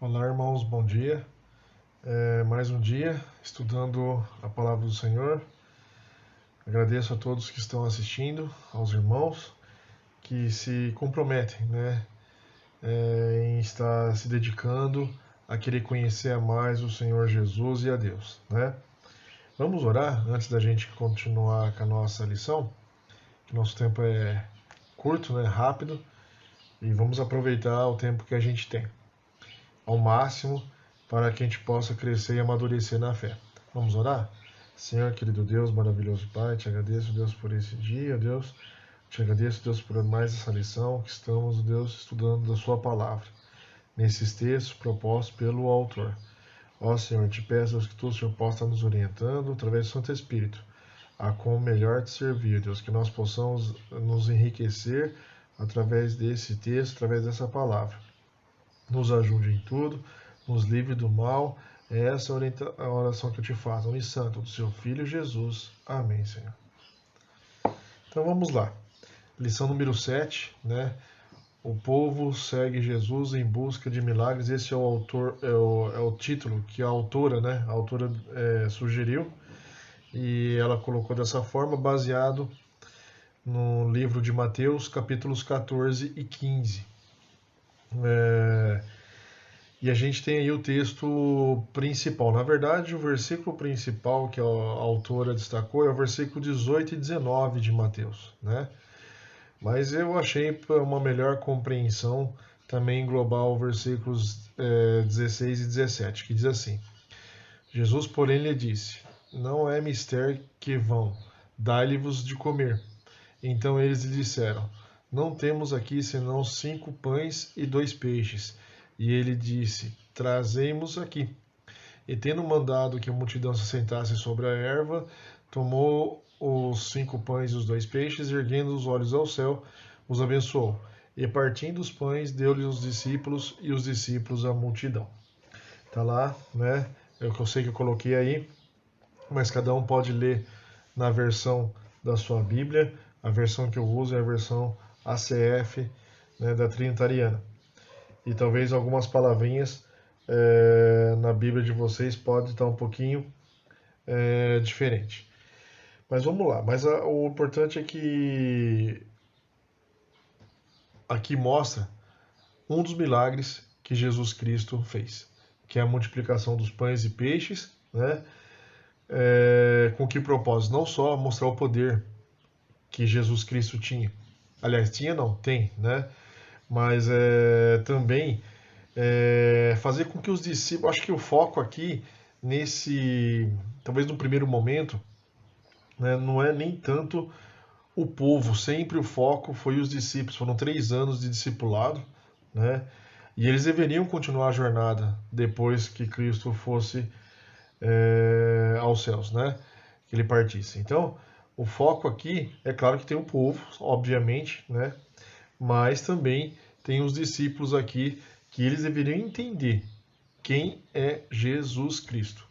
Olá, irmãos, bom dia. Mais um dia estudando a palavra do Senhor. Agradeço a todos que estão assistindo, aos irmãos que se comprometem, em estar se dedicando a querer conhecer mais o Senhor Jesus e a Deus, né? Vamos orar antes da gente continuar com a nossa lição, que nosso tempo é curto, né? Rápido, e vamos aproveitar o tempo que a gente tem ao máximo para que a gente possa crescer e amadurecer na fé. Vamos orar? Senhor, querido Deus, maravilhoso Pai, te agradeço, Deus, por esse dia, Deus. Te agradeço, Deus, por mais essa lição que estamos, Deus, estudando da Sua palavra, nesses textos propostos pelo autor. Ó Senhor, te peço, Deus, que tu, Senhor, possa estar nos orientando através do Santo Espírito, a como melhor te servir, Deus, que nós possamos nos enriquecer através desse texto, através dessa palavra. Nos ajude em tudo, nos livre do mal. Essa é a oração que eu te faço. Em nome santo do seu Filho Jesus. Amém, Senhor. Então vamos lá. Lição número 7, né? O povo segue Jesus em busca de milagres. Esse é o autor, é o título que a autora, né? A autora sugeriu. E ela colocou dessa forma, baseado no livro de Mateus, capítulos 14 e 15. E a gente tem aí o texto principal. Na verdade, o versículo principal que a autora destacou é o versículo 18 e 19 de Mateus, né? Mas eu achei para uma melhor compreensão também englobar os versículos 16 e 17, que diz assim: Jesus, porém, lhe disse: Não é mister que vão, dai-lhe-vos de comer. Então eles lhe disseram: Não temos aqui senão 5 pães e 2 peixes. E ele disse: Trazemos aqui. E tendo mandado que a multidão se sentasse sobre a erva, tomou os 5 pães e os 2 peixes, erguendo os olhos ao céu, os abençoou. E partindo os pães, deu-lhe os discípulos, e os discípulos à multidão. Tá lá, né? É o que eu sei que eu coloquei aí, mas cada um pode ler na versão da sua Bíblia. A versão que eu uso é a versão ACF, né, da Trinitariana. E talvez algumas palavrinhas na Bíblia de vocês pode estar um pouquinho diferente. Mas vamos lá. Mas o importante é que aqui mostra um dos milagres que Jesus Cristo fez, que é a multiplicação dos pães e peixes, né? Com que propósito? Não só mostrar o poder que Jesus Cristo tinha. Aliás, tinha não, tem, né? Mas também fazer com que os discípulos, acho que o foco aqui talvez no primeiro momento, né, não é nem tanto o povo, sempre o foco foi os discípulos. Foram 3 anos de discipulado, né? E eles deveriam continuar a jornada depois que Cristo fosse aos céus, né? Que ele partisse. Então, o foco aqui, é claro que tem o povo, obviamente, né? Mas também tem os discípulos aqui que eles deveriam entender quem é Jesus Cristo.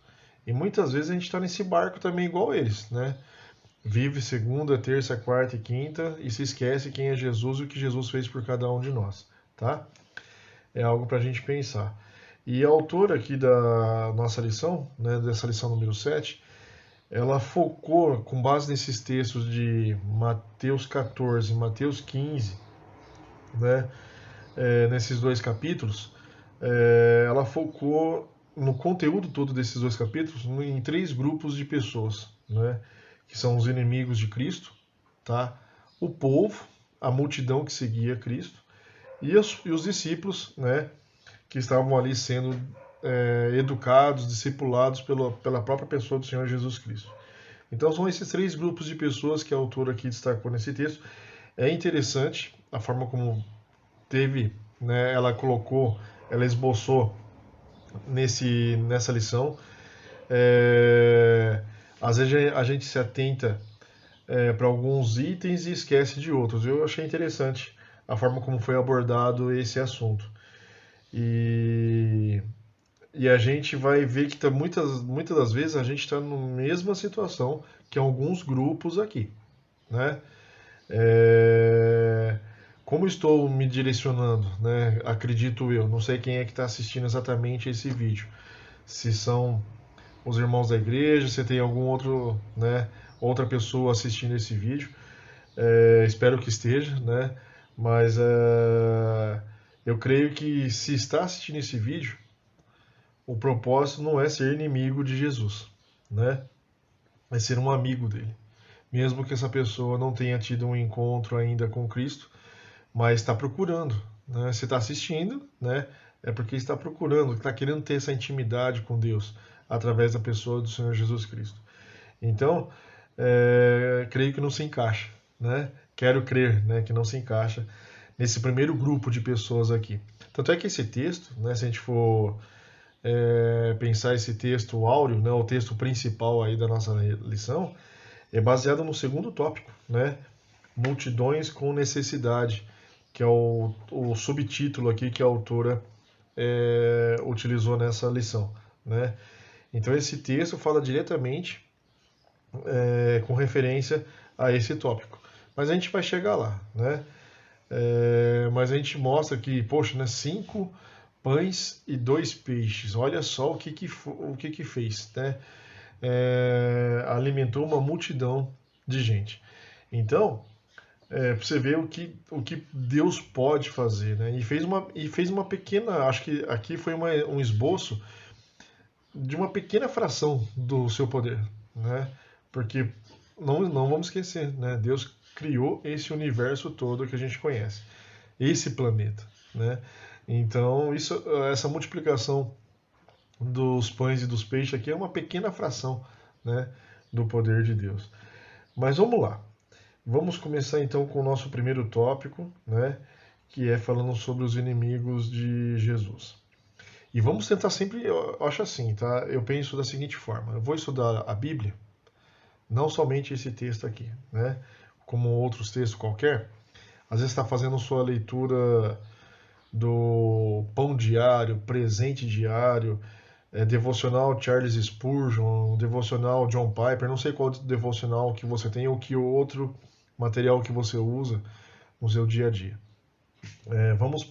E muitas vezes a gente está nesse barco também igual eles, né? Vive segunda, terça, quarta e quinta e se esquece quem é Jesus e o que Jesus fez por cada um de nós, tá? É algo para a gente pensar. E a autora aqui da nossa lição, né, dessa lição número 7, ela focou, com base nesses textos de Mateus 14 e Mateus 15, né, nesses 2 capítulos, ela focou no conteúdo todo desses 2 capítulos em 3 grupos de pessoas, né, que são os inimigos de Cristo, tá? O povo, a multidão que seguia Cristo, e os discípulos, né, que estavam ali sendo educados, discipulados pela própria pessoa do Senhor Jesus Cristo. Então são esses 3 grupos de pessoas que a autora aqui destacou nesse texto. É interessante a forma como teve, né, ela esboçou nessa lição. Às vezes a gente se atenta para alguns itens e esquece de outros. Eu achei interessante a forma como foi abordado esse assunto. E a gente vai ver que muitas das vezes a gente está na mesma situação que alguns grupos aqui, né? como estou me direcionando, né? Acredito eu, não sei quem é que está assistindo exatamente esse vídeo. Se são os irmãos da igreja, se tem algum outro, né, outra pessoa assistindo esse vídeo. Espero que esteja, né? Mas eu creio que se está assistindo esse vídeo, o propósito não é ser inimigo de Jesus, né? É ser um amigo dele. Mesmo que essa pessoa não tenha tido um encontro ainda com Cristo, mas está procurando, né? Se está assistindo, né? É porque está procurando, está querendo ter essa intimidade com Deus através da pessoa do Senhor Jesus Cristo. Então, creio que não se encaixa, né? Quero crer, né, que não se encaixa nesse primeiro grupo de pessoas aqui. Tanto é que esse texto, né, se a gente for pensar esse texto áureo, né, o texto principal aí da nossa lição, é baseado no segundo tópico, né? Multidões com necessidade, que é o subtítulo aqui que a autora utilizou nessa lição, né? Então esse texto fala diretamente com referência a esse tópico. Mas a gente vai chegar lá, né? Mas a gente mostra que, poxa, né, 5 pães e 2 peixes. Olha só o que fez, né? Alimentou uma multidão de gente. Então, para você ver o que Deus pode fazer, né? E fez uma pequena, acho que aqui foi um esboço de uma pequena fração do seu poder, né? Porque não vamos esquecer, né? Deus criou esse universo todo que a gente conhece, esse planeta, né? Então, essa multiplicação dos pães e dos peixes aqui é uma pequena fração, né, do poder de Deus. Mas vamos lá. Vamos começar então com o nosso primeiro tópico, né, que é falando sobre os inimigos de Jesus. E vamos tentar sempre, eu acho assim, tá? Eu penso da seguinte forma: eu vou estudar a Bíblia, não somente esse texto aqui, né, como outros textos qualquer. Às vezes está fazendo sua leitura do pão diário, presente diário, devocional Charles Spurgeon, devocional John Piper, não sei qual devocional que você tem ou que outro material que você usa no seu dia a dia. Vamos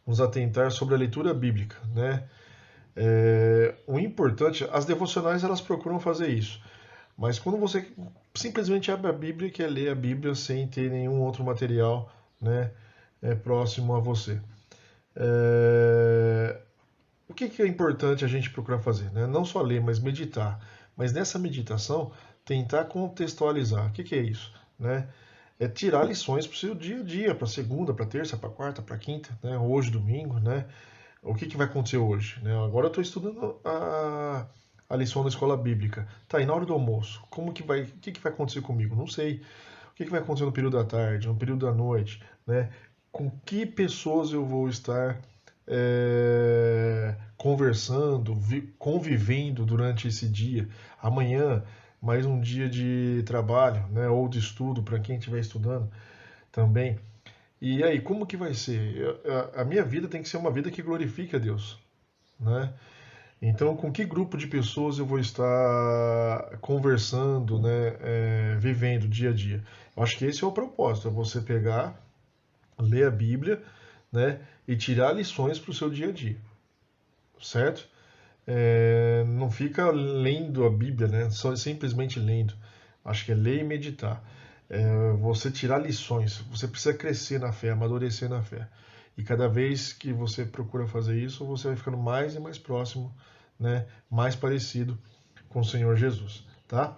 nos atentar sobre a leitura bíblica, né? O importante, as devocionais elas procuram fazer isso, mas quando você simplesmente abre a Bíblia e quer ler a Bíblia sem ter nenhum outro material, né, próximo a você. O que é importante a gente procurar fazer? Né? Não só ler, mas meditar. Mas nessa meditação, tentar contextualizar. O que é isso? Né? É tirar lições para o seu dia a dia, para segunda, para terça, para quarta, para quinta, né? Hoje, domingo, né? O que vai acontecer hoje? Né? Agora eu estou estudando a lição da escola bíblica. Tá, e na hora do almoço, o que vai acontecer comigo? Não sei. O que vai acontecer no período da tarde, no período da noite, né? Com que pessoas eu vou estar conversando, convivendo durante esse dia. Amanhã, mais um dia de trabalho, né, ou de estudo para quem estiver estudando também. E aí, como que vai ser? A minha vida tem que ser uma vida que glorifique a Deus, né? Então, com que grupo de pessoas eu vou estar conversando, né, vivendo dia a dia? Eu acho que esse é o propósito, é você pegar, ler a Bíblia, né, e tirar lições para o seu dia a dia, certo? Não fica lendo a Bíblia, né, só simplesmente lendo. Acho que é ler e meditar. Você tirar lições. Você precisa crescer na fé, amadurecer na fé. E cada vez que você procura fazer isso, você vai ficando mais e mais próximo, né, mais parecido com o Senhor Jesus, tá?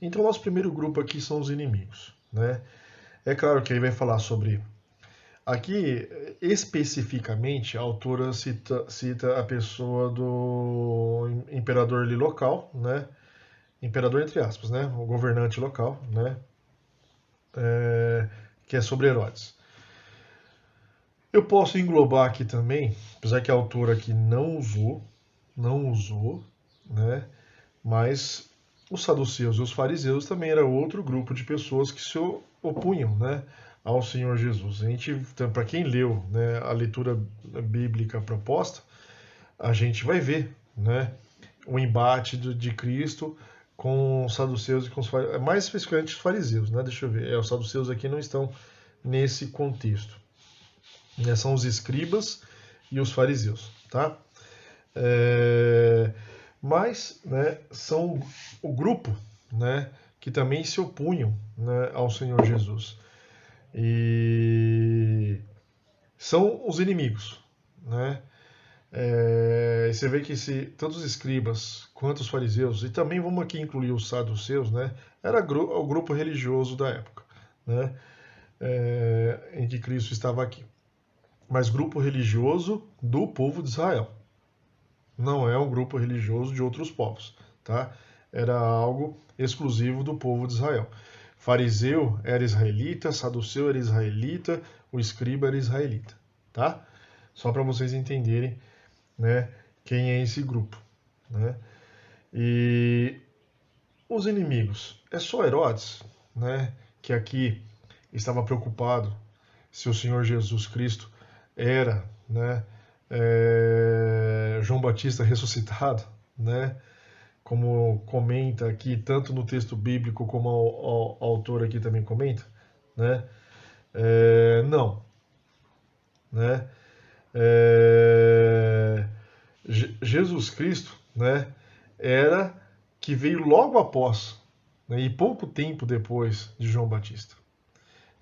Então, nosso primeiro grupo aqui são os inimigos, né? É claro que ele vai falar sobre. Aqui, especificamente, a autora cita a pessoa do imperador ali local, né? Imperador entre aspas, né? O governante local, né? Que é sobre Herodes. Eu posso englobar aqui também, apesar que a autora aqui não usou, né? Mas os saduceus e os fariseus também era outro grupo de pessoas que se opunham, né, ao Senhor Jesus. A gente, para quem leu, né, a leitura bíblica proposta, a gente vai ver, né, o embate de Cristo com os saduceus e com os fariseus, mais especificamente os fariseus, né? Deixa eu ver. Os saduceus aqui não estão nesse contexto. São os escribas e os fariseus, tá? Mas, né, são o grupo, né, que também se opunham, né, ao Senhor Jesus. E são os inimigos, né? Você vê que tanto os escribas quanto os fariseus, e também vamos aqui incluir os saduceus, né, era o grupo religioso da época, né, em que Cristo estava aqui. Mas grupo religioso do povo de Israel. Não é um grupo religioso de outros povos, tá? Era algo exclusivo do povo de Israel. Fariseu era israelita, saduceu era israelita, o escriba era israelita, tá? Só para vocês entenderem, né, quem é esse grupo, né? E os inimigos, é só Herodes, né, que aqui estava preocupado se o Senhor Jesus Cristo era, né, João Batista ressuscitado, né, como comenta aqui, tanto no texto bíblico como o autor aqui também comenta, né, não, né, Jesus Cristo, né, era que veio logo após, né, e pouco tempo depois de João Batista.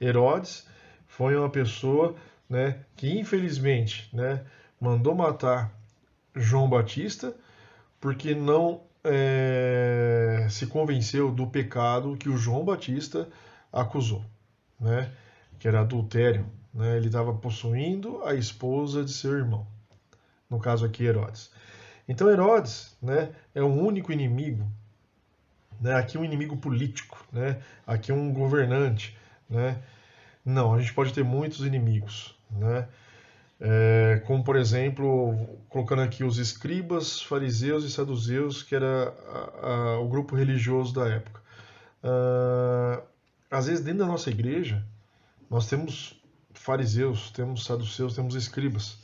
Herodes foi uma pessoa, né, que infelizmente, né, mandou matar João Batista porque não se convenceu do pecado que o João Batista acusou, né, que era adultério. Né, ele estava possuindo a esposa de seu irmão, no caso aqui Herodes. Então Herodes, né, é o único inimigo, né, aqui um inimigo político, né, aqui um governante, né. Não, a gente pode ter muitos inimigos, né? Como por exemplo, colocando aqui os escribas, fariseus e saduceus, que era o grupo religioso da época. Às vezes dentro da nossa igreja nós temos fariseus, temos saduceus, temos escribas,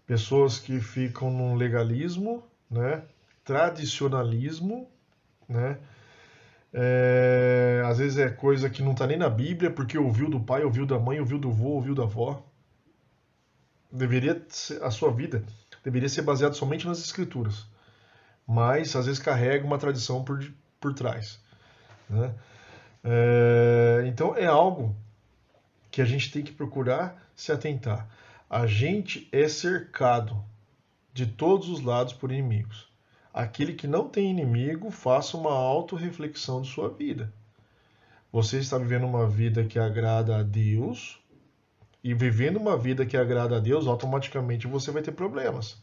pessoas que ficam num legalismo, né? Tradicionalismo, né? Às vezes é coisa que não está nem na Bíblia, porque ouviu do pai, ouviu da mãe, ouviu do vô, ouviu da avó. A sua vida deveria ser baseada somente nas escrituras, mas às vezes carrega uma tradição por trás, né? Então é algo que a gente tem que procurar se atentar. A gente é cercado de todos os lados por inimigos. Aquele que não tem inimigo, faça uma autorreflexão de sua vida. Você está vivendo uma vida que agrada a Deus, e vivendo uma vida que agrada a Deus, automaticamente você vai ter problemas.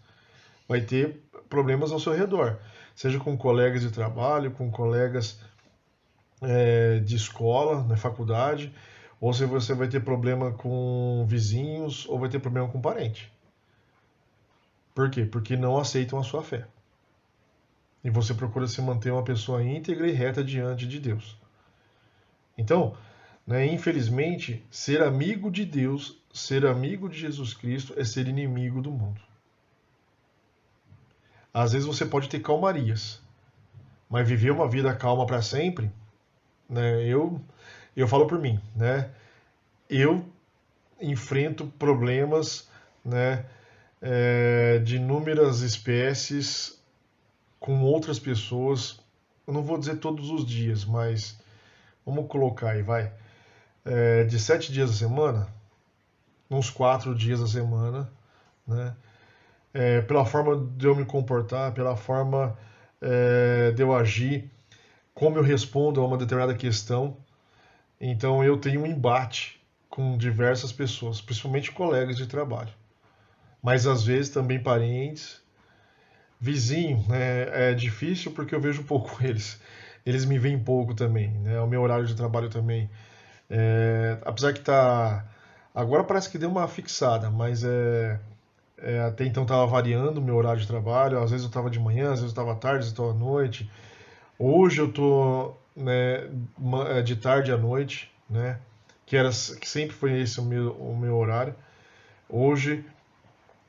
Vai ter problemas ao seu redor. Seja com colegas de trabalho, com colegas de escola, na faculdade, ou se você vai ter problema com vizinhos, ou vai ter problema com parente. Por quê? Porque não aceitam a sua fé. E você procura se manter uma pessoa íntegra e reta diante de Deus. Então, né, infelizmente, ser amigo de Deus, ser amigo de Jesus Cristo é ser inimigo do mundo. Às vezes você pode ter calmarias, mas viver uma vida calma para sempre, né, eu falo por mim, né, eu enfrento problemas, né, de inúmeras espécies com outras pessoas. Eu não vou dizer todos os dias, mas vamos colocar aí, vai. De 7 dias da semana, uns 4 dias da semana, né? Pela forma de eu me comportar, pela forma de eu agir, como eu respondo a uma determinada questão. Então eu tenho um embate com diversas pessoas, principalmente colegas de trabalho. Mas às vezes também parentes, vizinho, né? É difícil porque eu vejo pouco eles. Eles me veem pouco também, né? O meu horário de trabalho também. Apesar que tá. Agora parece que deu uma fixada, mas até então estava variando o meu horário de trabalho. Às vezes eu estava de manhã, às vezes eu estava à tarde, às vezes eu estava à noite. Hoje eu estou, né, de tarde à noite, né? Que sempre foi esse o meu horário. Hoje,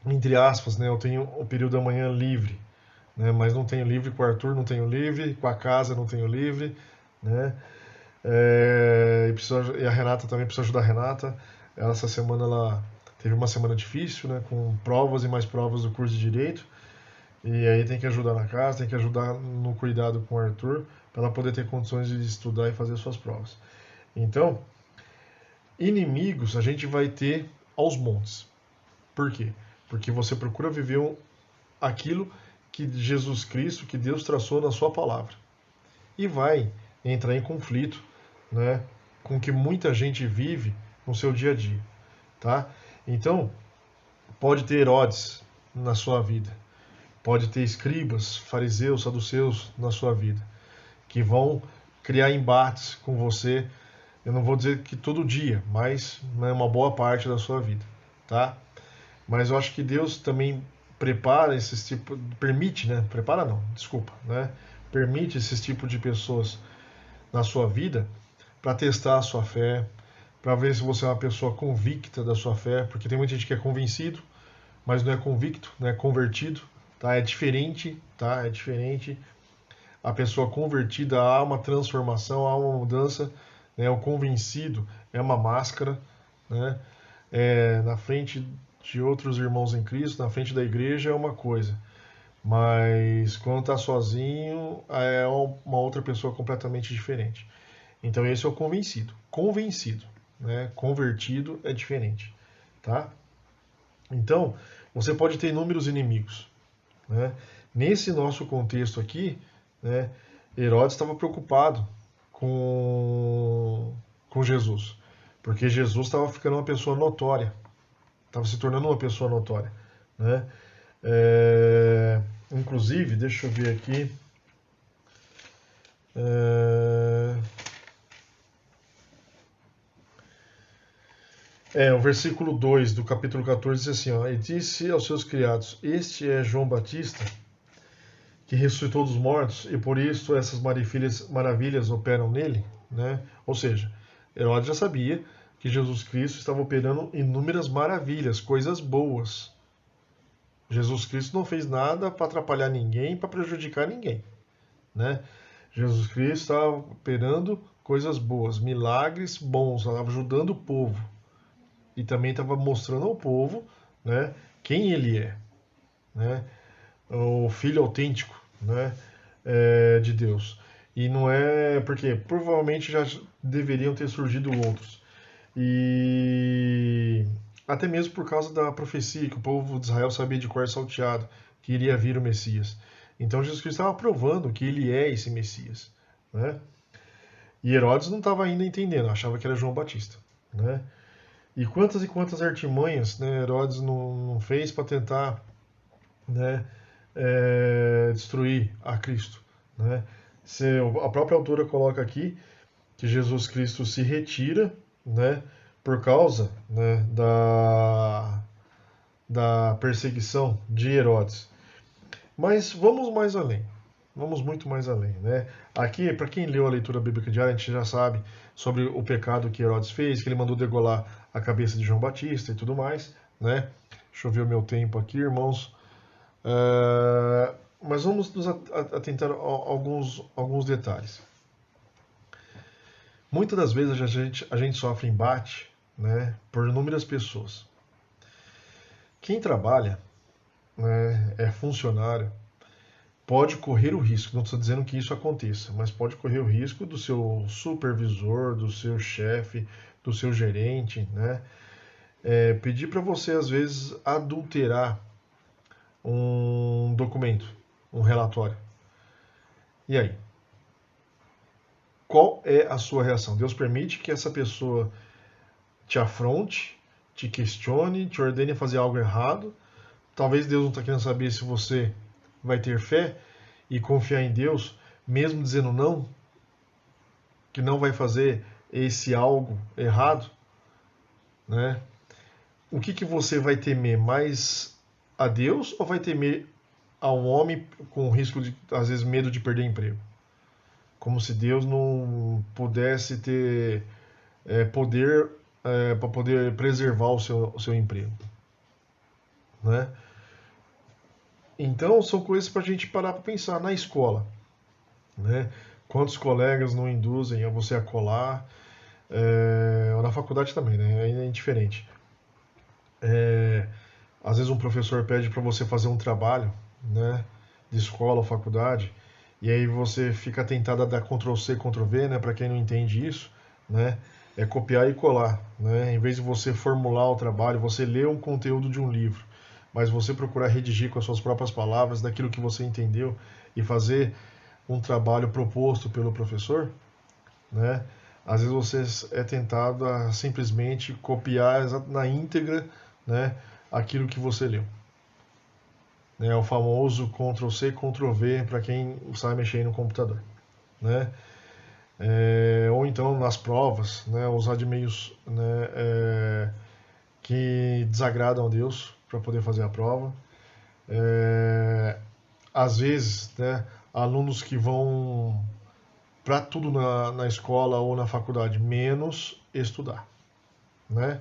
entre aspas, né, eu tenho o período da manhã livre, né? Mas não tenho livre com o Arthur, não tenho livre com a casa, não tenho livre, né? E a Renata também precisa ajudar a Renata. Essa semana ela teve uma semana difícil, né, com provas e mais provas do curso de Direito. E aí tem que ajudar na casa, tem que ajudar no cuidado com o Arthur, para ela poder ter condições de estudar e fazer suas provas. Então, inimigos a gente vai ter aos montes. Por quê? Porque você procura viver aquilo que Jesus Cristo, que Deus traçou na sua palavra. E vai entrar em conflito, né, com o que muita gente vive no seu dia a dia, tá? Então, pode ter Herodes na sua vida, pode ter escribas, fariseus, saduceus na sua vida, que vão criar embates com você. Eu não vou dizer que todo dia, mas é uma boa parte da sua vida, tá? Mas eu acho que Deus também prepara esses tipos, permite, né? Prepara não, desculpa, né? Permite esses tipos de pessoas na sua vida para testar a sua fé, para ver se você é uma pessoa convicta da sua fé, porque tem muita gente que é convencido, mas não é convicto, não é convertido, tá? É diferente, tá? É diferente. A pessoa convertida há uma transformação, há uma mudança, né? O convencido é uma máscara, né? Na frente de outros irmãos em Cristo, na frente da igreja é uma coisa, mas quando está sozinho é uma outra pessoa completamente diferente. Então esse é o convencido. Convencido, né? Convertido é diferente, tá? Então você pode ter inúmeros inimigos, né? Nesse nosso contexto aqui, né? Herodes estava preocupado com Jesus, porque Jesus estava ficando uma pessoa notória, estava se tornando uma pessoa notória, né? Inclusive, deixa eu ver aqui. O versículo 2 do capítulo 14 diz assim, ó, e disse aos seus criados, este é João Batista, que ressuscitou dos mortos, e por isso essas maravilhas operam nele, né? Ou seja, Herodes já sabia que Jesus Cristo estava operando inúmeras maravilhas, coisas boas. Jesus Cristo não fez nada para atrapalhar ninguém, para prejudicar ninguém, né? Jesus Cristo estava operando coisas boas, milagres bons, estava ajudando o povo. E também estava mostrando ao povo, né, quem ele é, né? O filho autêntico, né, de Deus. E não é porque provavelmente já deveriam ter surgido outros. E até mesmo por causa da profecia que o povo de Israel sabia de cor salteado que iria vir o Messias. Então Jesus Cristo estava provando que ele é esse Messias, né? E Herodes não estava ainda entendendo, achava que era João Batista, né? E quantas artimanhas, né, Herodes não fez para tentar, né, destruir a Cristo, né? A própria autora coloca aqui que Jesus Cristo se retira, né, por causa, né, da perseguição de Herodes. Mas vamos mais além. Vamos muito mais além, né? Aqui, para quem leu a leitura bíblica diária, a gente já sabe sobre o pecado que Herodes fez, que ele mandou degolar a cabeça de João Batista e tudo mais, né? Deixa eu ver o meu tempo aqui, irmãos. Mas vamos nos atentar a alguns detalhes. Muitas das vezes a gente sofre embate, né, por inúmeras pessoas. Quem trabalha, né, é funcionário, pode correr o risco, não estou dizendo que isso aconteça, mas pode correr o risco do seu supervisor, do seu chefe, do seu gerente, né, pedir para você, às vezes, adulterar um documento, um relatório. E aí? Qual é a sua reação? Deus permite que essa pessoa te afronte, te questione, te ordene a fazer algo errado. Talvez Deus não está querendo saber se você vai ter fé e confiar em Deus, mesmo dizendo não, que não vai fazer esse algo errado, né? O que você vai temer? Mais a Deus ou vai temer a um homem com risco de, às vezes, medo de perder emprego? Como se Deus não pudesse ter poder para poder preservar o seu emprego, né? Então são coisas para a gente parar para pensar na escola, né? Quantos colegas não induzem a você a colar? Ou na faculdade também, né? Ainda é indiferente. Às vezes um professor pede para você fazer um trabalho, né, de escola ou faculdade, e aí você fica tentado a dar Ctrl+C, Ctrl+V, né, para quem não entende isso, né, é copiar e colar, né, em vez de você formular o trabalho, você ler um conteúdo de um livro, mas você procurar redigir com as suas próprias palavras daquilo que você entendeu e fazer um trabalho proposto pelo professor, né, às vezes você é tentado a simplesmente copiar na íntegra, né, aquilo que você leu. É o famoso Ctrl+C, Ctrl+V para quem sabe mexer no computador, né? Ou então nas provas, né, usar de meios, né, que desagradam a Deus para poder fazer a prova. Às vezes, né, alunos que vão para tudo na escola ou na faculdade, menos estudar, né?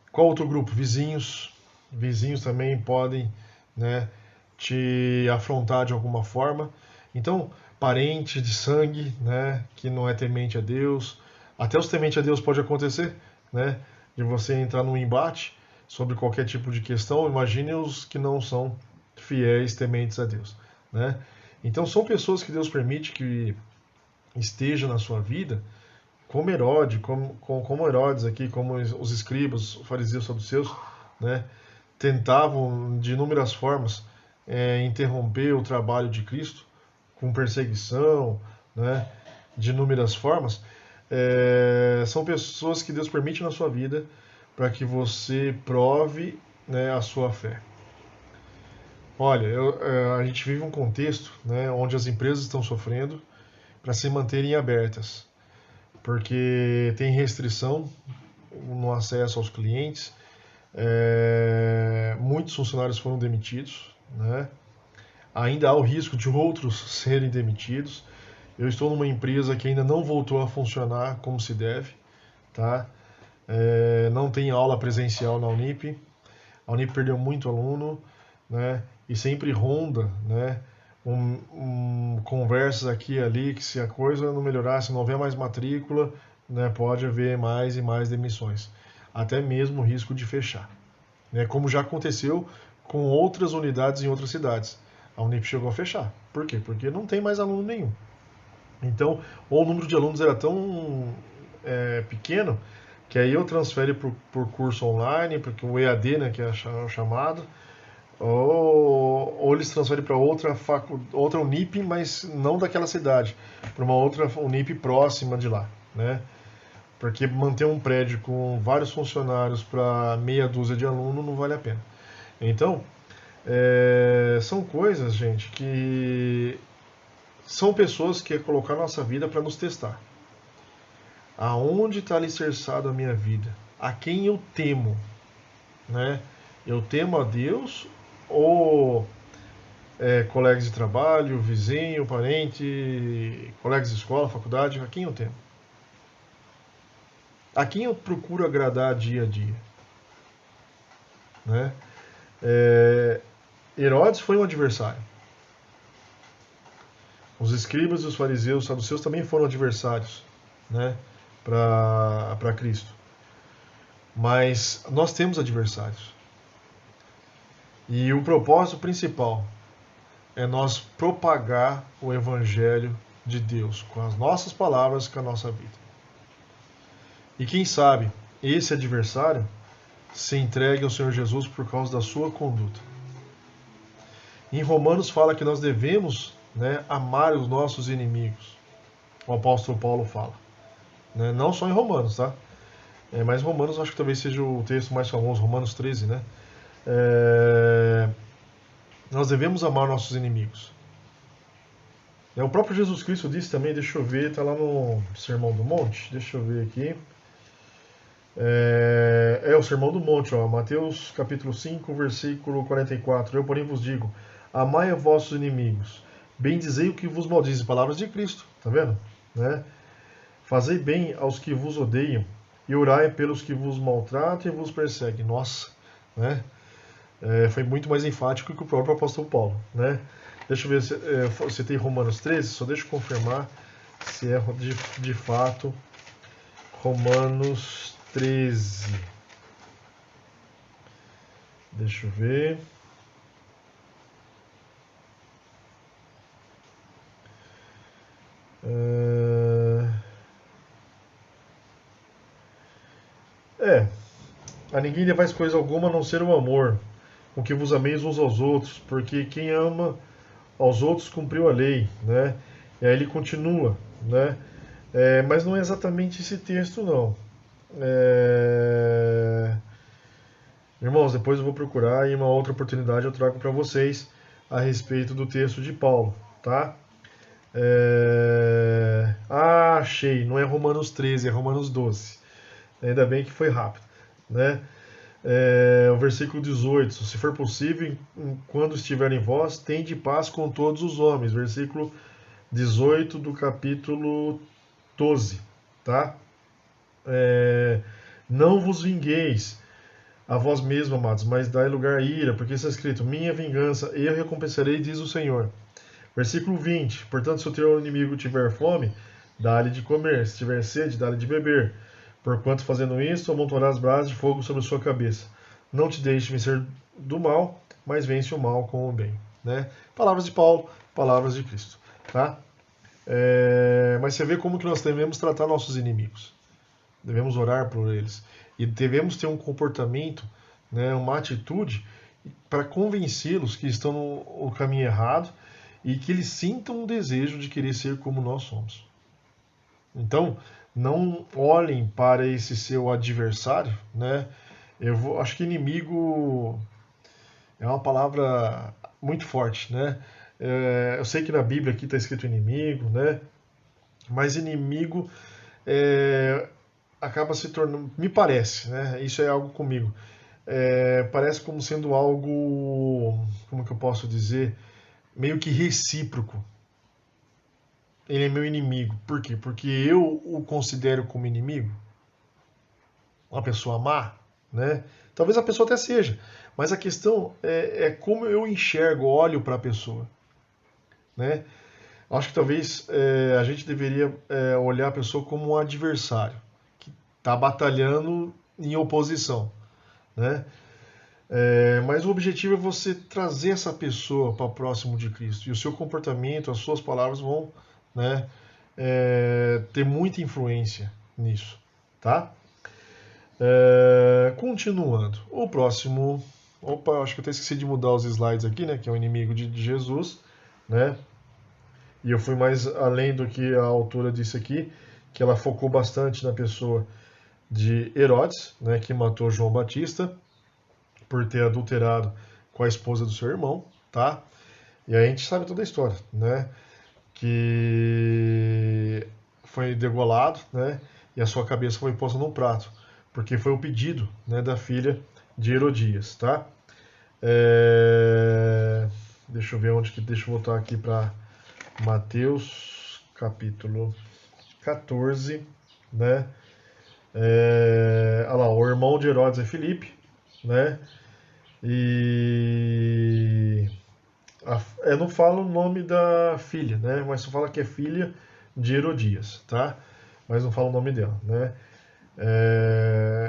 Qual outro grupo? Vizinhos. Vizinhos também podem, né, te afrontar de alguma forma. Então, parente de sangue, né, que não é temente a Deus. Até os tementes a Deus pode acontecer, né, de você entrar num embate sobre qualquer tipo de questão. Imagine os que não são fiéis, tementes a Deus, né? Então, são pessoas que Deus permite que esteja na sua vida, como Herodes, como Herodes aqui, como os escribas, os fariseus, saduceus, né, tentavam de inúmeras formas interromper o trabalho de Cristo com perseguição, né, de inúmeras formas. São pessoas que Deus permite na sua vida para que você prove, né, a sua fé. Olha, a gente vive um contexto, né, onde as empresas estão sofrendo para se manterem abertas, porque tem restrição no acesso aos clientes, muitos funcionários foram demitidos, né? Ainda há o risco de outros serem demitidos. Eu estou numa empresa que ainda não voltou a funcionar como se deve, tá? Não tem aula presencial na Unip. A Unip perdeu muito aluno, né? E sempre ronda, né, conversas aqui e ali, que se a coisa não melhorar, se não houver mais matrícula, né, pode haver mais e mais demissões. Até mesmo o risco de fechar, né, como já aconteceu com outras unidades em outras cidades. A Unip chegou a fechar. Por quê? Porque não tem mais aluno nenhum. Então, ou o número de alunos era tão pequeno, que aí eu transfere por curso online, porque o EAD, né, que é o chamado, ou eles transferem para outra Unip, mas não daquela cidade, para uma outra Unip próxima de lá, né? Porque manter um prédio com vários funcionários para meia dúzia de alunos não vale a pena. Então, são coisas, gente, que são pessoas que colocar nossa vida para nos testar. Aonde está alicerçado a minha vida? A quem eu temo, né? Eu temo a Deus ou colegas de trabalho, vizinho, parente, colegas de escola, faculdade, a quem eu temo? A quem eu procuro agradar dia a dia? Né? Herodes foi um adversário. Os escribas e os fariseus, os saduceus também foram adversários, né, para Cristo. Mas nós temos adversários. E o propósito principal é nós propagar o Evangelho de Deus com as nossas palavras, com a nossa vida. E quem sabe esse adversário se entregue ao Senhor Jesus por causa da sua conduta. Em Romanos fala que nós devemos, né, amar os nossos inimigos. O apóstolo Paulo fala. Né? Não só em Romanos, tá? Mas Romanos acho que talvez seja o texto mais famoso, Romanos 13, né? Nós devemos amar nossos inimigos. O próprio Jesus Cristo disse também, deixa eu ver, está lá no Sermão do Monte, deixa eu ver aqui. O Sermão do Monte, ó, Mateus capítulo 5, versículo 44. Eu, porém, vos digo, amai a vossos inimigos, bendizei o que vos maldize. Palavras de Cristo, tá vendo? Né? Fazei bem aos que vos odeiam, e orai pelos que vos maltratam e vos perseguem. Nossa, né? foi muito mais enfático que o próprio apóstolo Paulo, né? Deixa eu ver se você tem Romanos 13, só deixa eu confirmar se é de fato Romanos 13. Deixa eu ver. A ninguém levais coisa alguma a não ser o amor, com que vos ameis uns aos outros, porque quem ama aos outros cumpriu a lei, né? E aí ele continua, né? Mas não é exatamente esse texto, não. Irmãos, depois eu vou procurar e em uma outra oportunidade eu trago para vocês a respeito do texto de Paulo, tá? Achei, não é Romanos 13, é Romanos 12. Ainda bem que foi rápido, né? O versículo 18, se for possível, quando estiver em vós, tende paz com todos os homens. Versículo 18 do capítulo 12, tá? Não vos vingueis a vós mesmos, amados, mas dai lugar à ira, porque está escrito, minha vingança, eu recompensarei, diz o Senhor. Versículo 20, portanto, se o teu inimigo tiver fome, dá-lhe de comer, se tiver sede, dá-lhe de beber, porquanto fazendo isso, amontoarás brasas de fogo sobre a sua cabeça. Não te deixe vencer do mal, mas vence o mal com o bem. Né? Palavras de Paulo, palavras de Cristo. Tá? Mas você vê como que nós devemos tratar nossos inimigos. Devemos orar por eles. E devemos ter um comportamento, né, uma atitude para convencê-los que estão no caminho errado e que eles sintam um desejo de querer ser como nós somos. Então, não olhem para esse seu adversário, né? Acho que inimigo é uma palavra muito forte, né? Eu sei que na Bíblia aqui está escrito inimigo, né? Mas inimigo acaba se tornando, me parece, né? Isso é algo comigo. Parece como sendo algo, como que eu posso dizer, meio que recíproco. Ele é meu inimigo. Por quê? Porque eu o considero como inimigo. Uma pessoa má, né? Talvez a pessoa até seja, mas a questão é como eu enxergo, olho para a pessoa, né? Acho que talvez a gente deveria olhar a pessoa como um adversário que está batalhando em oposição, né? Mas o objetivo é você trazer essa pessoa para próximo de Cristo e o seu comportamento, as suas palavras vão, né, ter muita influência nisso, tá? Continuando, o próximo. Opa, acho que eu até esqueci de mudar os slides aqui, né? Que é o inimigo de Jesus, né? E eu fui mais além do que a autora disse aqui, que ela focou bastante na pessoa de Herodes, né? Que matou João Batista por ter adulterado com a esposa do seu irmão, tá? E aí a gente sabe toda a história, né? Que foi degolado, né? E a sua cabeça foi posta num prato, porque foi o pedido, né, da filha de Herodias, tá? Deixa eu ver onde que. Deixa eu voltar aqui para Mateus, capítulo 14, né? Olha lá, o irmão de Herodes é Filipe, né? E não fala o nome da filha, né? Mas só fala que é filha de Herodias, tá? Mas não fala o nome dela, né?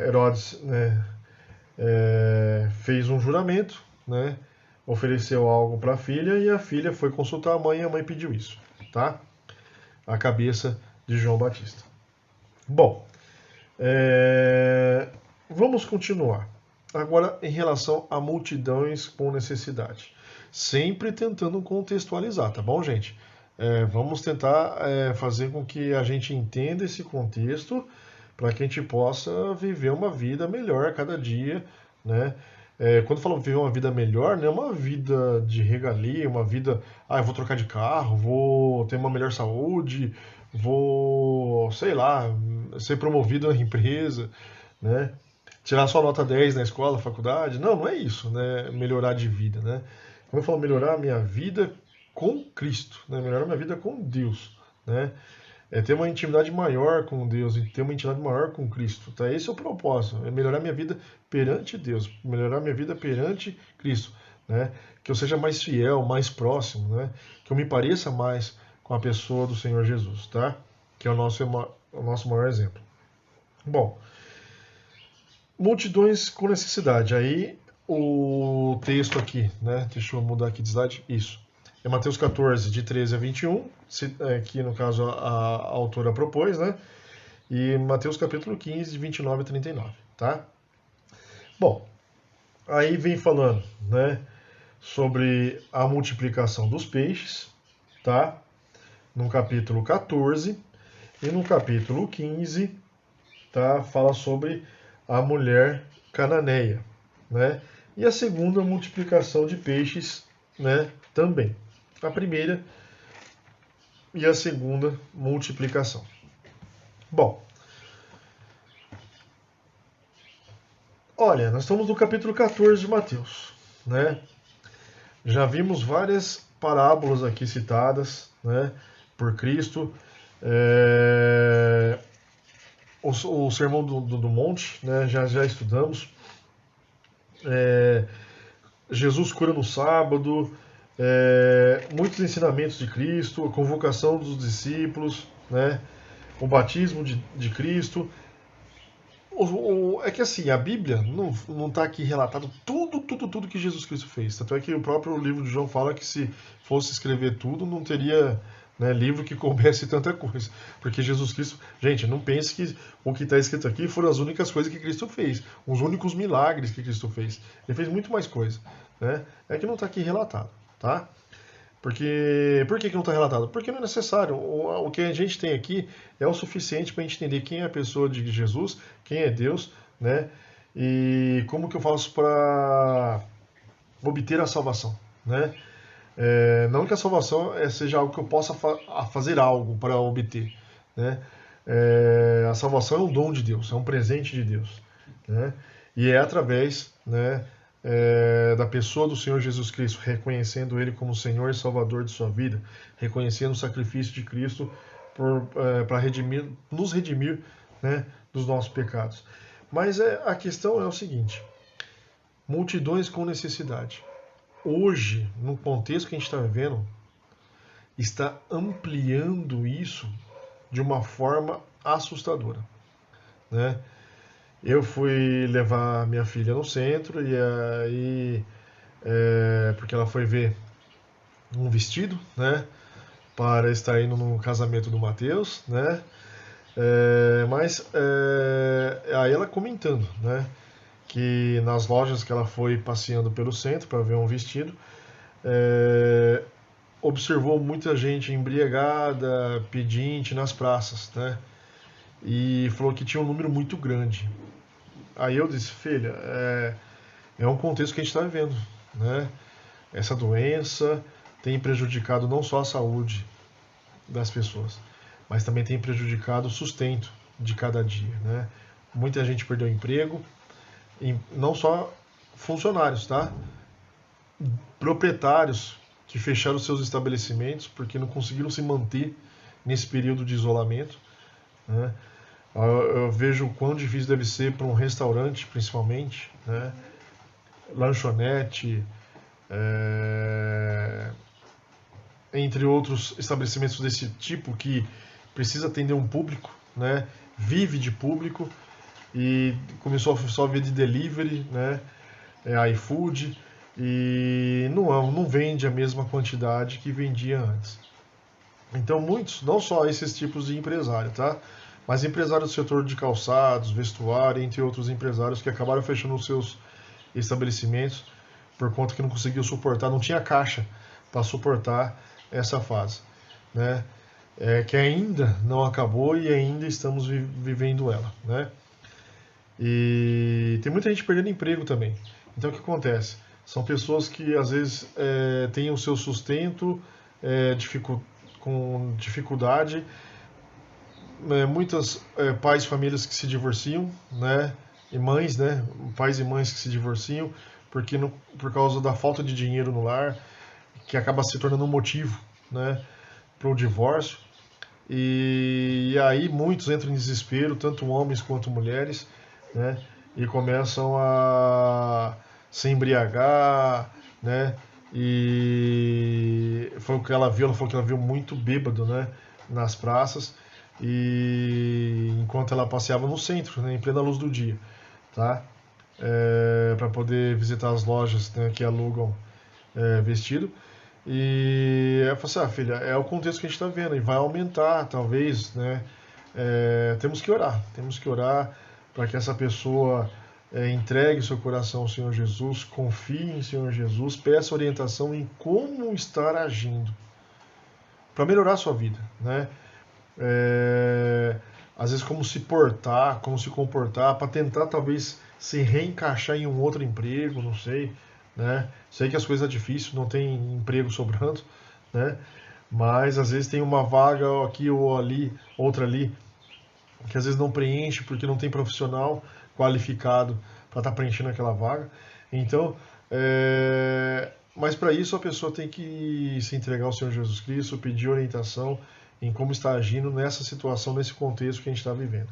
Herodes, né, fez um juramento, né? Ofereceu algo para a filha e a filha foi consultar a mãe e a mãe pediu isso, tá? A cabeça de João Batista. Bom, vamos continuar. Agora, em relação a multidões com necessidade. Sempre tentando contextualizar, tá bom, gente? Vamos tentar fazer com que a gente entenda esse contexto para que a gente possa viver uma vida melhor a cada dia, né? Quando eu falo viver uma vida melhor, não é uma vida de regalia, uma vida, eu vou trocar de carro, vou ter uma melhor saúde, vou, sei lá, ser promovido na empresa, né? Tirar só nota 10 na escola, faculdade. Não, não é isso, né? Melhorar de vida, né? Como eu falo, melhorar a minha vida com Cristo, né? Melhorar a minha vida com Deus, né? É ter uma intimidade maior com Deus e ter uma intimidade maior com Cristo. Tá? Esse é o propósito, é melhorar minha vida perante Deus, melhorar minha vida perante Cristo. Né? Que eu seja mais fiel, mais próximo, né? Que eu me pareça mais com a pessoa do Senhor Jesus, tá? Que é o nosso maior exemplo. Bom, multidões com necessidade. Aí o texto aqui, né? Deixa eu mudar aqui de slide. Isso. É Mateus 14, de 13 a 21, que no caso a autora propôs, né? E Mateus capítulo 15, de 29 a 39, tá? Bom, aí vem falando, né? Sobre a multiplicação dos peixes, tá? No capítulo 14 e no capítulo 15, tá? Fala sobre a mulher cananeia, né? E a segunda multiplicação de peixes, né? Também. A primeira e a segunda multiplicação. Bom, olha, nós estamos no capítulo 14 de Mateus, né? Já vimos várias parábolas aqui citadas, né? Por Cristo. O Sermão do Monte, né? Já estudamos. Jesus cura no sábado, muitos ensinamentos de Cristo, a convocação dos discípulos, né? O batismo de Cristo. É que assim, a Bíblia não está aqui relatado tudo que Jesus Cristo fez. Tanto é que o próprio livro de João fala que se fosse escrever tudo, não teria, né, livro que coubesse tanta coisa. Porque Jesus Cristo, gente, não pense que o que está escrito aqui foram as únicas coisas que Cristo fez, os únicos milagres que Cristo fez. Ele fez muito mais coisa, né? É que não está aqui relatado, tá? Por que não está relatado? Porque não é necessário. O que a gente tem aqui é o suficiente para a gente entender quem é a pessoa de Jesus, quem é Deus, né? E como que eu faço para obter a salvação, né? Não que a salvação seja algo que eu possa fazer algo para obter, né? A salvação é um dom de Deus, é um presente de Deus, né? E é através, né, da pessoa do Senhor Jesus Cristo, reconhecendo Ele como Senhor e Salvador de sua vida, reconhecendo o sacrifício de Cristo para nos redimir, né, dos nossos pecados. Mas a questão é o seguinte: multidões com necessidade. Hoje, no contexto que a gente está vivendo, está ampliando isso de uma forma assustadora, né? Eu fui levar minha filha no centro e aí porque ela foi ver um vestido, né, para estar indo no casamento do Matheus, né? Aí ela comentando, né, que nas lojas que ela foi passeando pelo centro para ver um vestido, observou muita gente embriagada, pedinte nas praças, né? E falou que tinha um número muito grande. Aí eu disse, filha, é um contexto que a gente está vivendo, né? Essa doença tem prejudicado não só a saúde das pessoas, mas também tem prejudicado o sustento de cada dia, né? Muita gente perdeu emprego, não só funcionários, tá? Proprietários que fecharam seus estabelecimentos porque não conseguiram se manter nesse período de isolamento, né? Eu vejo o quão difícil deve ser para um restaurante, principalmente, né? Lanchonete, entre outros estabelecimentos desse tipo que precisa atender um público, né? Vive de público e começou só a ver de delivery, né? iFood, e não vende a mesma quantidade que vendia antes. Então muitos, não só esses tipos de empresário, tá? Mas empresários do setor de calçados, vestuário, entre outros empresários que acabaram fechando os seus estabelecimentos por conta que não conseguiu suportar, não tinha caixa para suportar essa fase, né? Que ainda não acabou e ainda estamos vivendo ela, né? E tem muita gente perdendo emprego também. Então o que acontece? São pessoas que às vezes têm o seu sustento com dificuldade, muitas pais e famílias que se divorciam, né? E mães, né? Pais e mães que se divorciam por causa da falta de dinheiro no lar, que acaba se tornando um motivo, né, para o divórcio. E aí muitos entram em desespero, tanto homens quanto mulheres, né? E começam a se embriagar, né? E foi o que ela viu, ela falou que ela viu muito bêbado, né? Nas praças, e enquanto ela passeava no centro, né? Em plena luz do dia, tá? Para poder visitar as lojas, né, que alugam vestido. E eu falei assim, filha, é o contexto que a gente está vendo e vai aumentar, talvez, né? Temos que orar para que essa pessoa entregue seu coração ao Senhor Jesus, confie em Senhor Jesus, peça orientação em como estar agindo para melhorar a sua vida, né? Às vezes como se portar, como se comportar, para tentar talvez se reencaixar em um outro emprego, não sei, né? Sei que as coisas são difíceis, não tem emprego sobrando, né? Mas às vezes tem uma vaga aqui ou ali, outra ali, que às vezes não preenche porque não tem profissional qualificado para estar preenchendo aquela vaga. Então, mas para isso a pessoa tem que se entregar ao Senhor Jesus Cristo, pedir orientação em como está agindo nessa situação, nesse contexto que a gente está vivendo.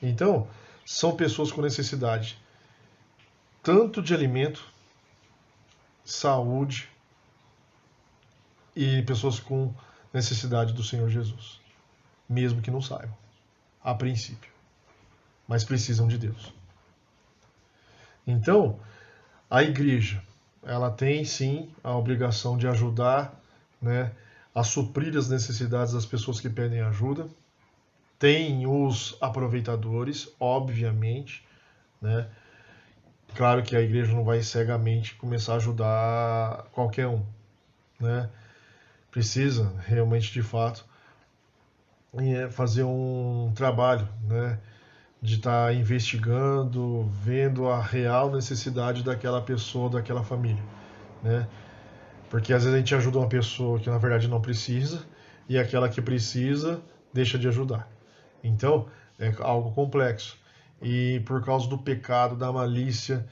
Então, são pessoas com necessidade tanto de alimento, saúde e pessoas com necessidade do Senhor Jesus, mesmo que não saibam, a princípio, mas precisam de Deus. Então, a igreja, ela tem sim a obrigação de ajudar, né, a suprir as necessidades das pessoas que pedem ajuda. Tem os aproveitadores, obviamente, né? Claro que a igreja não vai cegamente começar a ajudar qualquer um, né? Precisa realmente, de fato, fazer um trabalho, né? De estar investigando, vendo a real necessidade daquela pessoa, daquela família, né? Porque às vezes a gente ajuda uma pessoa que na verdade não precisa e aquela que precisa deixa de ajudar. Então, é algo complexo. E por causa do pecado, da malícia,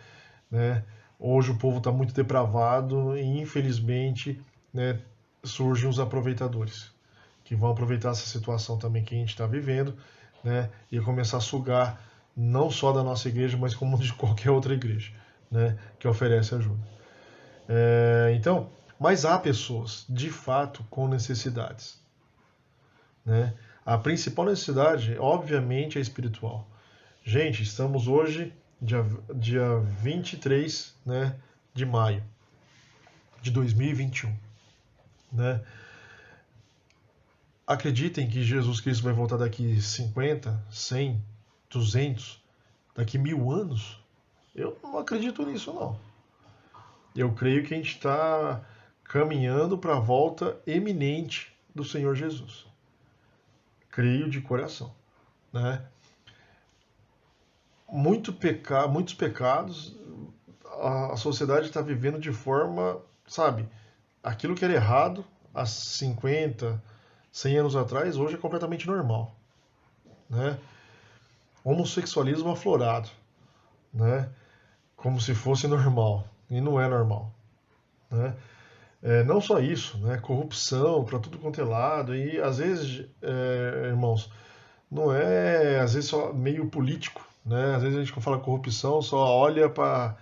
né, hoje o povo está muito depravado e infelizmente, né, surgem os aproveitadores que vão aproveitar essa situação também que a gente está vivendo, né, e começar a sugar não só da nossa igreja, mas como de qualquer outra igreja, né, que oferece ajuda. Então, mas há pessoas de fato com necessidades, né? A principal necessidade, obviamente, é espiritual. Gente, estamos hoje, dia 23, né, de maio de 2021. Né? Acreditem que Jesus Cristo vai voltar daqui 50, 100, 200, daqui 1000 anos? Eu não acredito nisso, não. Eu creio que a gente está caminhando para a volta eminente do Senhor Jesus. Creio de coração, né? Muitos pecados, a sociedade está vivendo de forma, sabe, aquilo que era errado há 50, 100 anos atrás, hoje é completamente normal, né? Homossexualismo aflorado, né? Como se fosse normal, e não é normal, né? Não só isso, né? Corrupção para tudo quanto é lado, e às vezes, irmãos, não é às vezes só meio político, né? Às vezes a gente fala corrupção só olha para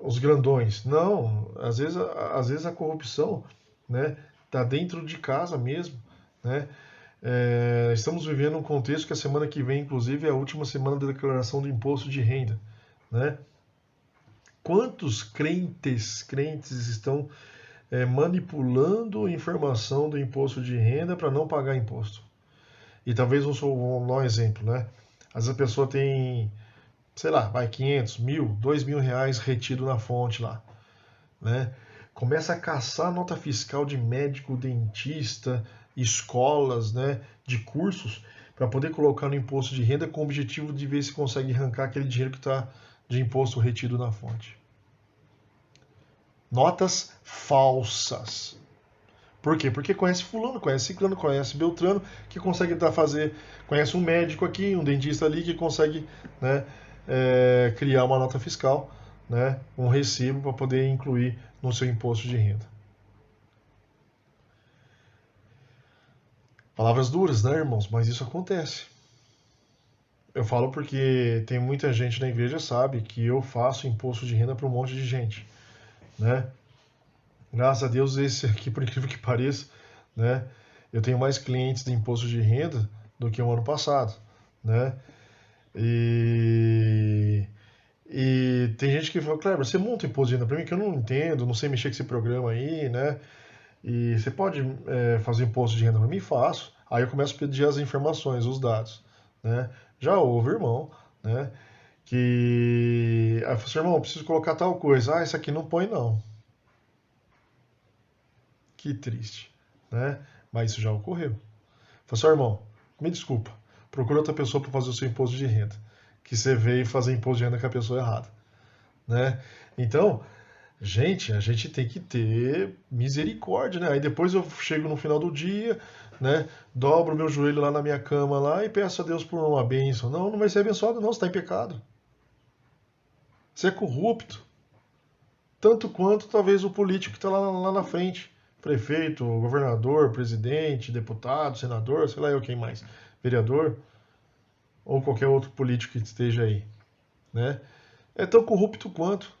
os grandões. Não, às vezes a corrupção, né, tá dentro de casa mesmo, né? Estamos vivendo um contexto que a semana que vem, inclusive, é a última semana da declaração do imposto de renda, né? Quantos crentes estão manipulando a informação do imposto de renda para não pagar imposto? E talvez vamos dar um exemplo, né? Às vezes a pessoa tem, sei lá, vai 500, 1000, 2000 reais retido na fonte lá, né? Começa a caçar nota fiscal de médico, dentista, escolas, né, de cursos, para poder colocar no imposto de renda com o objetivo de ver se consegue arrancar aquele dinheiro que está de imposto retido na fonte. Notas falsas. Por quê? Porque conhece fulano, conhece ciclano, conhece beltrano, que consegue fazer, conhece um médico aqui, um dentista ali, que consegue, né, criar uma nota fiscal, né, um recibo para poder incluir no seu imposto de renda. Palavras duras, né, irmãos? Mas isso acontece. Eu falo porque tem muita gente na igreja sabe que eu faço imposto de renda para um monte de gente, né? Graças a Deus, esse aqui, por incrível que pareça, né? Eu tenho mais clientes de imposto de renda do que o ano passado, né? E, e tem gente que fala, Kleber, você monta imposto de renda para mim que eu não entendo, não sei mexer com esse programa aí, né? E você pode fazer imposto de renda para mim? Faço. Aí eu começo a pedir as informações, os dados, né? Já houve, irmão, né? Que... Aí eu falo assim, irmão, eu preciso colocar tal coisa. Ah, isso aqui não põe não. Que triste, né? Mas isso já ocorreu. Falei assim, irmão, me desculpa, procura outra pessoa para fazer o seu imposto de renda, que você veio fazer imposto de renda com a pessoa errada, né? Então, gente, a gente tem que ter misericórdia, né? Aí depois eu chego no final do dia, né? Dobro meu joelho lá na minha cama lá e peço a Deus por uma bênção. Não, não vai ser abençoado, não, você está em pecado. Você é corrupto. Tanto quanto talvez o político que está lá na frente. Prefeito, governador, presidente, deputado, senador, sei lá eu quem mais. Vereador, ou qualquer outro político que esteja aí, né? É tão corrupto quanto,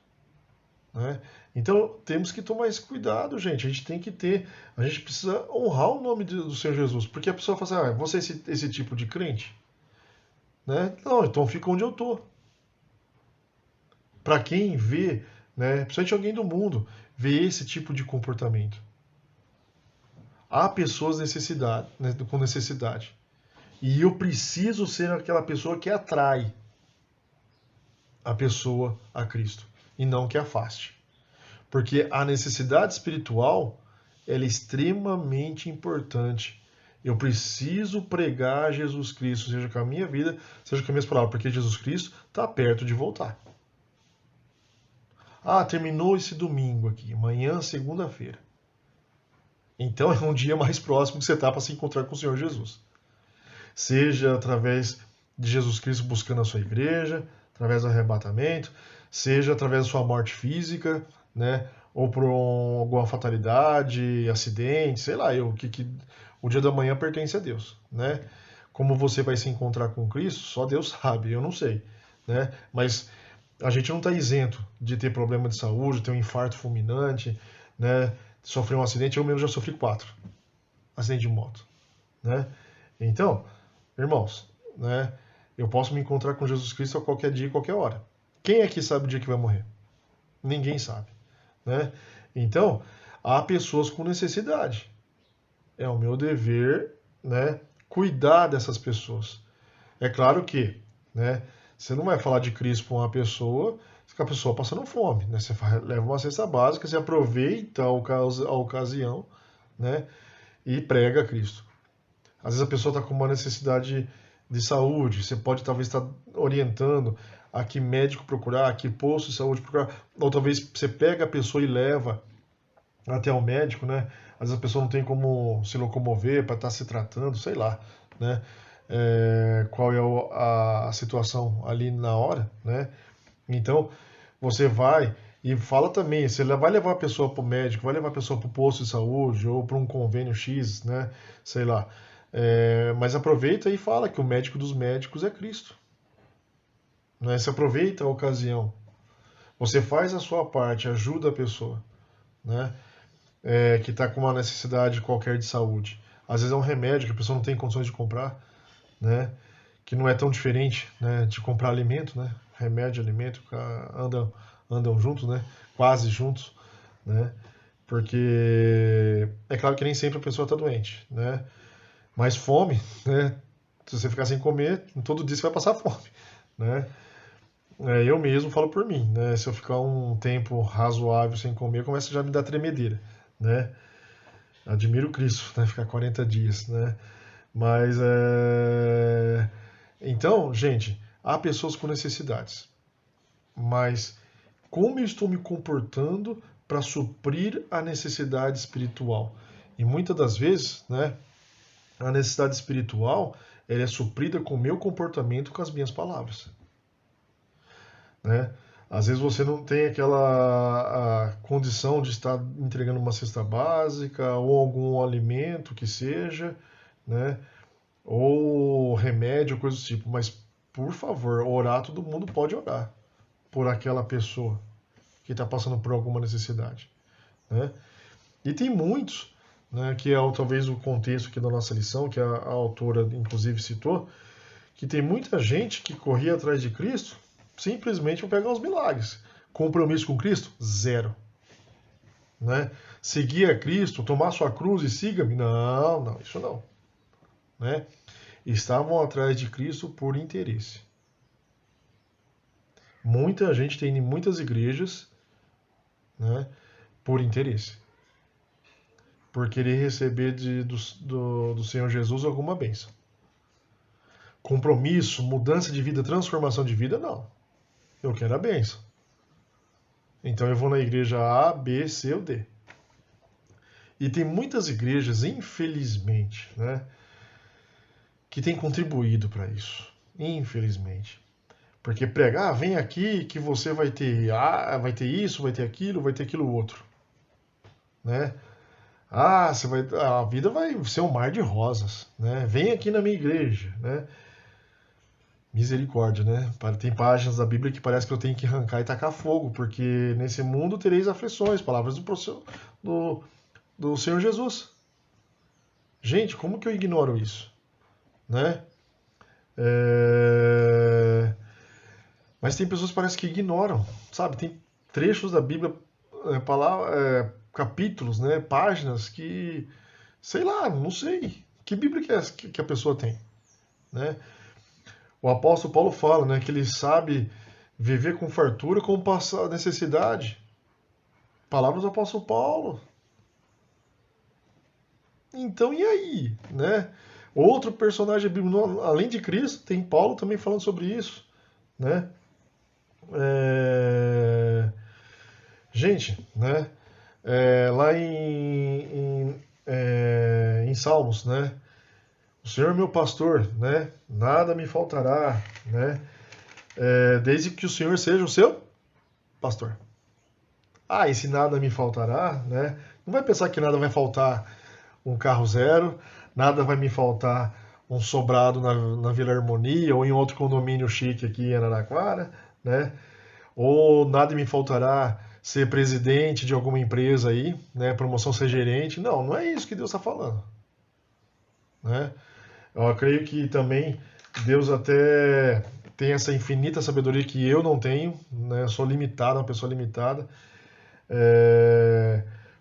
né? Então temos que tomar esse cuidado, gente. A gente precisa honrar o nome do Senhor Jesus, porque a pessoa fala assim, você é esse tipo de crente, né? Não, então fica onde eu tô. Para quem vê, né, principalmente alguém do mundo, vê esse tipo de comportamento. Há pessoas né, com necessidade. E eu preciso ser aquela pessoa que atrai a pessoa a Cristo e não que afaste. Porque a necessidade espiritual ela é extremamente importante. Eu preciso pregar Jesus Cristo, seja com a minha vida, seja com as minhas palavras, porque Jesus Cristo está perto de voltar. Ah, terminou esse domingo aqui, amanhã, segunda-feira. Então é um dia mais próximo que você está para se encontrar com o Senhor Jesus. Seja através de Jesus Cristo buscando a sua igreja, através do arrebatamento, seja através da sua morte física, né? Ou por alguma fatalidade, acidente, sei lá, o dia da manhã pertence a Deus, né? Como você vai se encontrar com Cristo, só Deus sabe, eu não sei, né? Mas a gente não está isento de ter problema de saúde, ter um infarto fulminante, né? Sofrer um acidente, eu mesmo já sofri 4 acidentes de moto, né? Então, irmãos, né? Eu posso me encontrar com Jesus Cristo a qualquer dia, qualquer hora. Quem aqui sabe o dia que vai morrer? Ninguém sabe, né? Então, há pessoas com necessidade. É o meu dever, né, cuidar dessas pessoas. É claro que, né, você não vai falar de Cristo para uma pessoa se a pessoa passando fome, né? Você leva uma cesta básica, você aproveita a ocasião, né, e prega Cristo. Às vezes a pessoa está com uma necessidade de saúde, você pode talvez estar orientando a que médico procurar, a que posto de saúde procurar, ou talvez você pega a pessoa e leva até o médico, né? Às vezes a pessoa não tem como se locomover para estar se tratando, sei lá, né? Qual é a situação ali na hora, né? Então, você vai e fala também, você vai levar a pessoa para o médico, vai levar a pessoa para o posto de saúde ou para um convênio X, né? Sei lá. Mas aproveita e fala que o médico dos médicos é Cristo. Né? Você aproveita a ocasião. Você faz a sua parte, ajuda a pessoa, né? Que está com uma necessidade qualquer de saúde. Às vezes é um remédio que a pessoa não tem condições de comprar, né? Que não é tão diferente, né, de comprar alimento, né? Remédio e alimento andam juntos, né? Quase juntos, né? Porque é claro que nem sempre a pessoa está doente, né? Mas fome, né? Se você ficar sem comer, todo dia você vai passar fome, né? Eu mesmo falo por mim, né? Se eu ficar um tempo razoável sem comer, começa já a me dar tremedeira, né? Admiro Cristo, né? Ficar 40 dias, né? Mas então, gente, há pessoas com necessidades, mas como eu estou me comportando para suprir a necessidade espiritual? E muitas das vezes, né, a necessidade espiritual ela é suprida com o meu comportamento, com as minhas palavras, né? Às vezes você não tem aquela a condição de estar entregando uma cesta básica ou algum alimento que seja, né? Ou remédio, coisa do tipo. Mas, por favor, orar, todo mundo pode orar por aquela pessoa que está passando por alguma necessidade, né? E tem muitos, né, que é talvez o contexto aqui da nossa lição, que a autora inclusive citou, que tem muita gente que corria atrás de Cristo simplesmente para pegar os milagres. Compromisso com Cristo? Zero. Né? Seguir a Cristo, tomar sua cruz e siga-me? Não, não, isso não. Né? Estavam atrás de Cristo por interesse. Muita gente tem em muitas igrejas, né, por interesse. Por querer receber do Senhor Jesus alguma bênção. Compromisso, mudança de vida, transformação de vida, não. Eu quero a bênção. Então eu vou na igreja A, B, C ou D. E tem muitas igrejas, infelizmente, né, que têm contribuído para isso. Infelizmente. Porque pregar, vem aqui que você vai ter isso, vai ter aquilo outro. Né? A vida vai ser um mar de rosas. Né? Vem aqui na minha igreja. Né? Misericórdia, né? Tem páginas da Bíblia que parece que eu tenho que arrancar e tacar fogo, porque nesse mundo tereis aflições, palavras do Senhor Jesus. Gente, como que eu ignoro isso? Né? Mas tem pessoas que parece que ignoram, sabe? Tem trechos da Bíblia, capítulos, né? Páginas que, sei lá, não sei. Que Bíblia que a pessoa tem? Né? O apóstolo Paulo fala, né, que ele sabe viver com fartura como passar necessidade. Palavras do apóstolo Paulo. Então, e aí? Né? Outro personagem bíblico, além de Cristo, tem Paulo também falando sobre isso. Né? Gente, né? Lá em Salmos, né? O Senhor é meu pastor, né? Nada me faltará, né? Desde que o Senhor seja o seu pastor. E se nada me faltará, né? Não vai pensar que nada vai faltar um carro zero, nada vai me faltar um sobrado na Vila Harmonia ou em outro condomínio chique aqui em Araraquara, né? Ou nada me faltará ser presidente de alguma empresa aí, né? Promoção ser gerente. Não, não é isso que Deus está falando, né? Eu creio que também Deus até tem essa infinita sabedoria que eu não tenho, né? Eu sou limitado, uma pessoa limitada.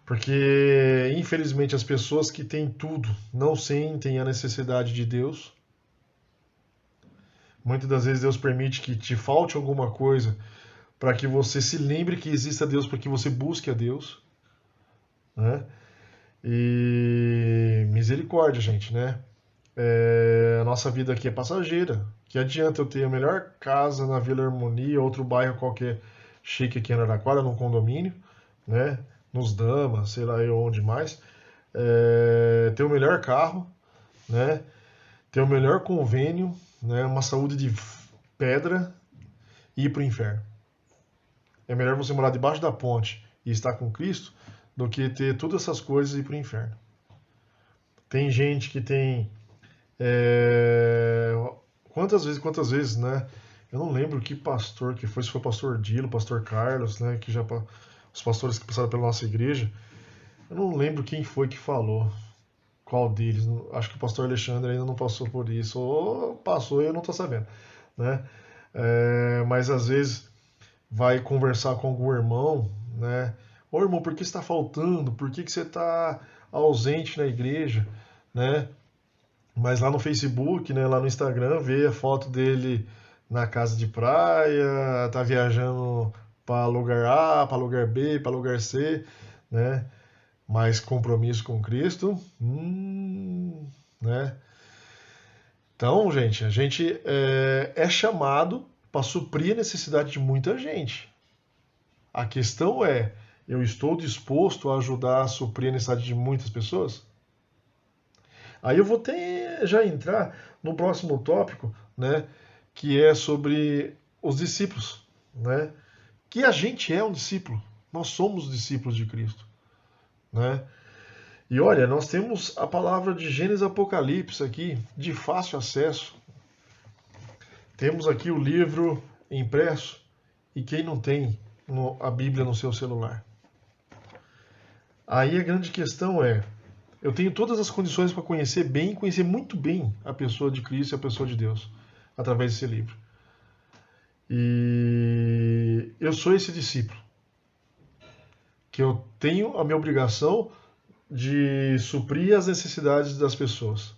Porque, infelizmente, as pessoas que têm tudo não sentem a necessidade de Deus. Muitas das vezes Deus permite que te falte alguma coisa para que você se lembre que existe Deus, para que você busque a Deus. Né? E misericórdia, gente, né? A nossa vida aqui é passageira. Que adianta eu ter a melhor casa na Vila Harmonia, outro bairro qualquer chique aqui em Araraquara, num condomínio, né? Nos Damas, sei lá eu onde mais. Ter o melhor carro, né? Ter o melhor convênio, né? Uma saúde de pedra e ir para o inferno. É melhor você morar debaixo da ponte e estar com Cristo do que ter todas essas coisas e ir para o inferno. Tem gente que tem quantas vezes, né? Eu não lembro que pastor que foi, se foi o pastor Dilo, pastor Carlos, né? Que já os pastores que passaram pela nossa igreja. Eu não lembro quem foi que falou. Qual deles? Acho que o pastor Alexandre ainda não passou por isso, ou passou e eu não estou sabendo, né? Mas às vezes vai conversar com algum irmão, né? Ô irmão, por que está faltando? Por que você está ausente na igreja, né? Mas lá no Facebook, né, lá no Instagram, vê a foto dele na casa de praia, tá viajando para lugar A, para lugar B, para lugar C, né? Mas compromisso com Cristo, né? Então, gente, a gente é chamado para suprir a necessidade de muita gente. A questão é, eu estou disposto a ajudar a suprir a necessidade de muitas pessoas? Aí eu vou já entrar no próximo tópico, né, que é sobre os discípulos, né? Que a gente é um discípulo, nós somos discípulos de Cristo, né? E olha, nós temos a palavra de Gênesis e Apocalipse aqui, de fácil acesso. Temos aqui o livro impresso, e quem não tem a Bíblia no seu celular? Aí a grande questão é, eu tenho todas as condições para conhecer muito bem a pessoa de Cristo e a pessoa de Deus, através desse livro. E eu sou esse discípulo, que eu tenho a minha obrigação de suprir as necessidades das pessoas.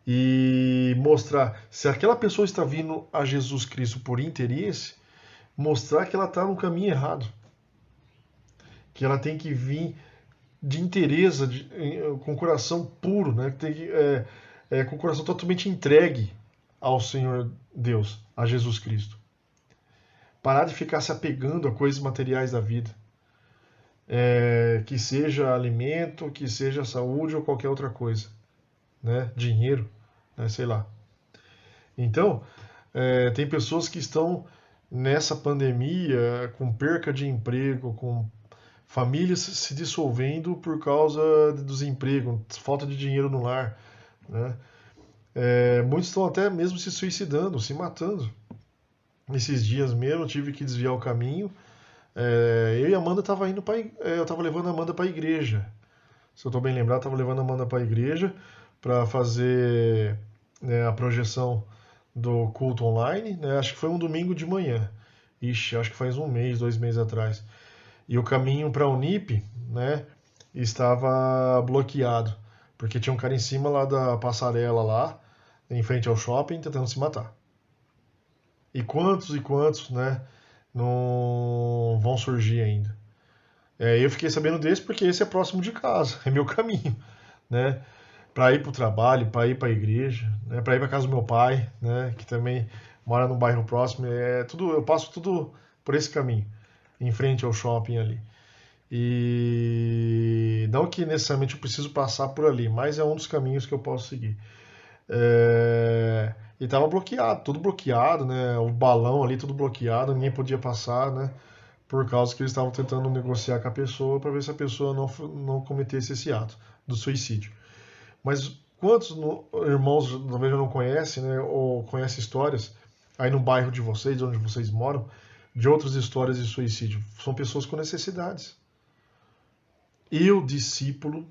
E mostrar, se aquela pessoa está vindo a Jesus Cristo por interesse, mostrar que ela está no caminho errado. Que ela tem que vir de interesse, com o coração puro, né? Tem que, com o coração totalmente entregue ao Senhor Deus, a Jesus Cristo. Parar de ficar se apegando a coisas materiais da vida. Que seja alimento, que seja saúde ou qualquer outra coisa. Né? Dinheiro, né? Sei lá. Então, tem pessoas que estão nessa pandemia com perca de emprego, com famílias se dissolvendo por causa do desemprego, falta de dinheiro no lar. Né? Muitos estão até mesmo se suicidando, se matando. Nesses dias mesmo eu tive que desviar o caminho. Eu e a Amanda estava indo para, eu estava levando a Amanda para a igreja. Se eu estou bem lembrado, estava levando a Amanda para a igreja para fazer, né, a projeção do culto online. Né? Acho que foi um domingo de manhã. Ixi, acho que faz 1 mês, 2 meses atrás. E o caminho para a Unip, né, estava bloqueado, porque tinha um cara em cima lá da passarela lá, em frente ao shopping, tentando se matar. E quantos, né, não vão surgir ainda. Eu fiquei sabendo desse porque esse é próximo de casa, é meu caminho, né, para ir para o trabalho, para ir para a igreja, né, para ir para casa do meu pai, né, que também mora no bairro próximo. Eu passo tudo por esse caminho, em frente ao shopping ali. E não que necessariamente eu preciso passar por ali, mas é um dos caminhos que eu posso seguir. E estava bloqueado, tudo bloqueado, né? O balão ali tudo bloqueado, ninguém podia passar, né? Por causa que eles estavam tentando negociar com a pessoa para ver se a pessoa não cometesse esse ato do suicídio. Mas quantos irmãos talvez já não conhecem, né? Ou conhecem histórias aí no bairro de vocês, onde vocês moram, de outras histórias de suicídio? São pessoas com necessidades. Eu, discípulo,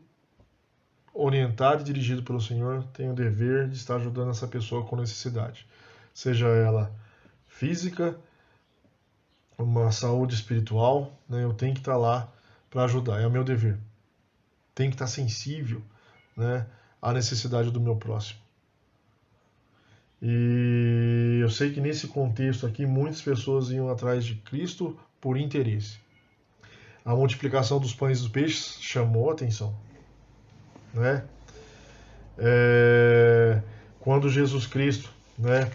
orientado e dirigido pelo Senhor, tenho o dever de estar ajudando essa pessoa com necessidade. Seja ela física, uma saúde espiritual, né? Eu tenho que estar lá para ajudar, é o meu dever. Tenho que estar sensível, né, à necessidade do meu próximo. E eu sei que nesse contexto aqui, muitas pessoas iam atrás de Cristo por interesse. A multiplicação dos pães e dos peixes chamou a atenção. Né? Quando Jesus Cristo, né,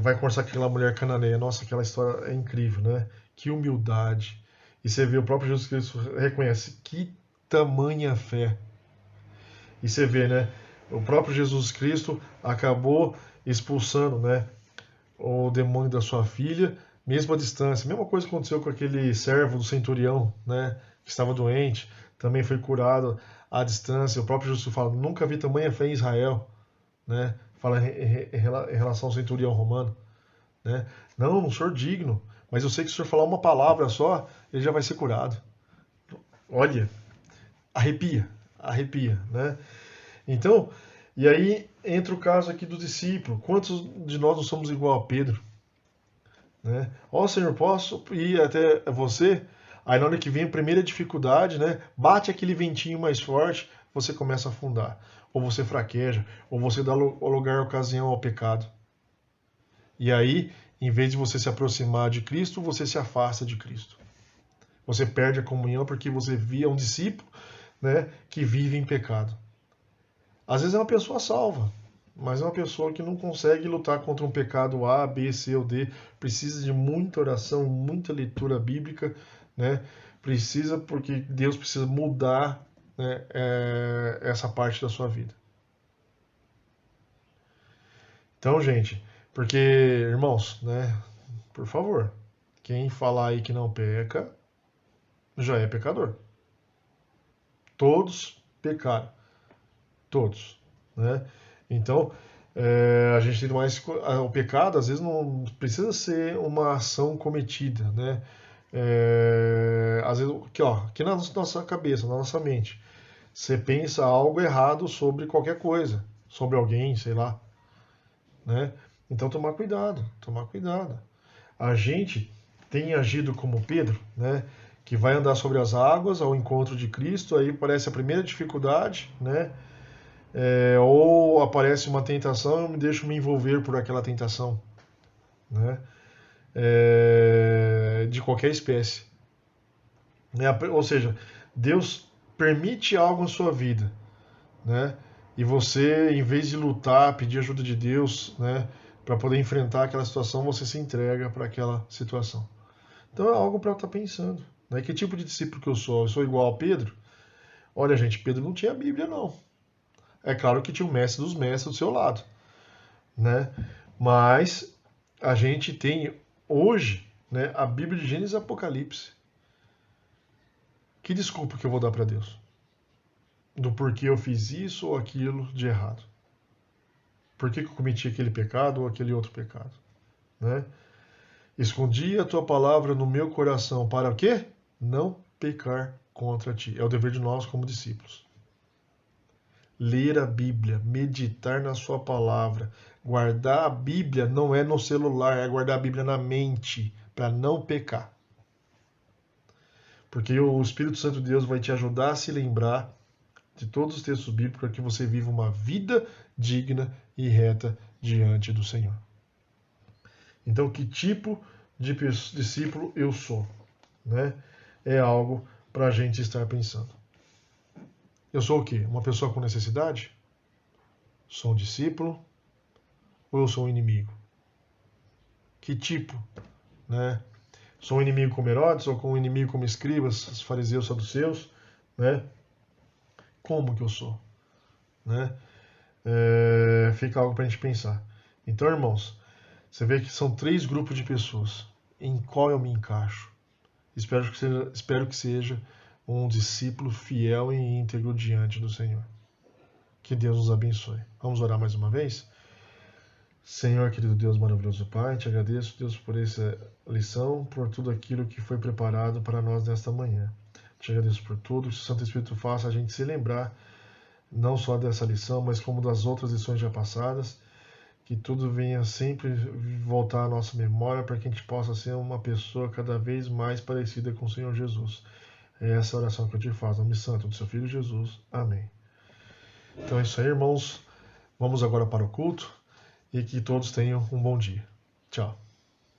vai conversar com aquela mulher cananeia, nossa, aquela história é incrível, né? Que humildade. E você vê o próprio Jesus Cristo reconhece que tamanha fé. E você vê, né? O próprio Jesus Cristo acabou expulsando, né, o demônio da sua filha, mesmo à distância. Mesma coisa aconteceu com aquele servo do centurião, né, que estava doente, também foi curado à distância. O próprio Jesus fala: nunca vi tamanha fé em Israel, né? Fala em relação ao centurião romano, né? Não sou digno, mas eu sei que se o senhor falar uma palavra só, ele já vai ser curado. Olha, arrepia, né? Então, e aí entra o caso aqui do discípulo. Quantos de nós não somos igual a Pedro? Né? Ó, Senhor, posso ir até você? Aí na hora que vem a primeira dificuldade, né? Bate aquele ventinho mais forte, você começa a afundar. Ou você fraqueja, ou você dá lugar, ocasião ao pecado. E aí, em vez de você se aproximar de Cristo, você se afasta de Cristo. Você perde a comunhão porque você via um discípulo, né, que vive em pecado. Às vezes é uma pessoa salva, mas é uma pessoa que não consegue lutar contra um pecado A, B, C ou D. Precisa de muita oração, muita leitura bíblica, né? Precisa, porque Deus precisa mudar, né, essa parte da sua vida. Então, gente, porque, irmãos, né? Por favor, quem falar aí que não peca, já é pecador. Todos pecaram. Todos. Né? Então, a gente tem mais. O pecado, às vezes, não precisa ser uma ação cometida. Né? Às vezes, aqui na nossa cabeça, na nossa mente, você pensa algo errado sobre qualquer coisa, sobre alguém, sei lá. Né? Então, tomar cuidado, tomar cuidado. A gente tem agido como Pedro, né? Que vai andar sobre as águas ao encontro de Cristo, aí parece a primeira dificuldade, né? Ou aparece uma tentação e eu me deixo me envolver por aquela tentação, né? De qualquer espécie. Né? Ou seja, Deus permite algo em sua vida, né? E você, em vez de lutar, pedir ajuda de Deus, né? Para poder enfrentar aquela situação, você se entrega para aquela situação. Então é algo para estar pensando. Né? Que tipo de discípulo que eu sou? Eu sou igual a Pedro? Olha, gente, Pedro não tinha a Bíblia, não. É claro que tinha o mestre dos mestres do seu lado. Né? Mas a gente tem hoje, né, a Bíblia de Gênesis e Apocalipse. Que desculpa que eu vou dar para Deus? Do porquê eu fiz isso ou aquilo de errado. Por que eu cometi aquele pecado ou aquele outro pecado? Né? Escondi a tua palavra no meu coração para o quê? Não pecar contra ti. É o dever de nós como discípulos. Ler a Bíblia, meditar na sua palavra. Guardar a Bíblia não é no celular, é guardar a Bíblia na mente, para não pecar. Porque o Espírito Santo de Deus vai te ajudar a se lembrar de todos os textos bíblicos para que você viva uma vida digna e reta diante do Senhor. Então, que tipo de discípulo eu sou? Né? É algo para a gente estar pensando. Eu sou o quê? Uma pessoa com necessidade? Sou um discípulo? Ou eu sou um inimigo? Que tipo? Né? Sou um inimigo como Herodes ou um inimigo como escribas, os fariseus, saduceus? Né? Como que eu sou? Né? Fica algo para a gente pensar. Então, irmãos, você vê que são 3 grupos de pessoas. Em qual eu me encaixo? Espero que seja um discípulo fiel e íntegro diante do Senhor. Que Deus nos abençoe. Vamos orar mais uma vez? Senhor, querido Deus, maravilhoso Pai, te agradeço, Deus, por essa lição, por tudo aquilo que foi preparado para nós nesta manhã. Te agradeço por tudo, que o Santo Espírito faça a gente se lembrar, não só dessa lição, mas como das outras lições já passadas, que tudo venha sempre voltar à nossa memória para que a gente possa ser uma pessoa cada vez mais parecida com o Senhor Jesus. É essa oração que eu te faço, nome santo do seu Filho Jesus. Amém. Então é isso aí, irmãos. Vamos agora para o culto e que todos tenham um bom dia. Tchau.